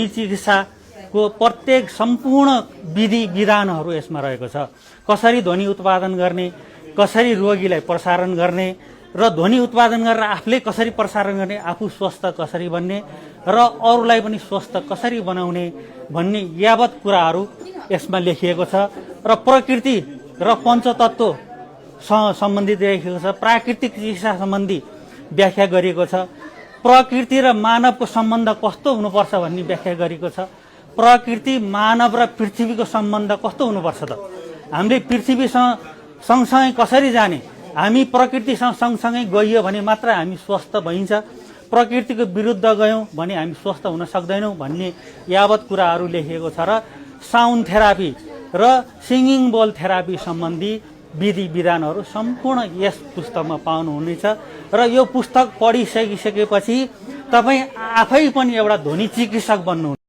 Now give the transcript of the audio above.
चिकित्साको प्रत्येक सम्पूर्ण विधि विधानहरू यसमा रहेको छ। कसरी ध्वनि उत्पादन गर्ने, कसरी रोगीलाई प्रसारण गर्ने र ध्वनि उत्पादन गरेर आफूले कसरी प्रसारण गर्ने, आफू स्वस्थ कसरी बन्ने र अरूलाई पनि स्वस्थ कसरी बनाउने भन्ने यावत कुराहरू यसमा लेखिएको छ। र प्रकृति र पञ्चतत्व सम्बन्धित लेखिएको छ। प्राकृतिक चिकित्सा सम्बन्धी व्याख्या गरिएको छ। प्रकृति र मानवको सम्बन्ध कस्तो हुनुपर्छ भन्ने व्याख्या गरिएको छ। प्रकृति, मानव र पृथ्वीको सम्बन्ध कस्तो हुनुपर्छ त? हामीले पृथ्वीसँग सँगसँगै कसरी जाने? हामी प्रकृतिसँग सँगसँगै गइयो भने मात्र हामी स्वस्थ भइन्छ। प्रकृतिको विरुद्ध गयौँ भने हामी स्वस्थ हुन सक्दैनौँ भन्ने यावत कुराहरू लेखिएको छ। र साउन्ड थेरापी र सिङ्गिङ बोल थेरापी सम्बन्धी विधि विधानहरू सम्पूर्ण यस पुस्तकमा पाउनुहुनेछ। र यो पुस्तक पढिसकिसकेपछि तपाईँ आफै पनि एउटा ध्वनि चिकित्सक बन्नु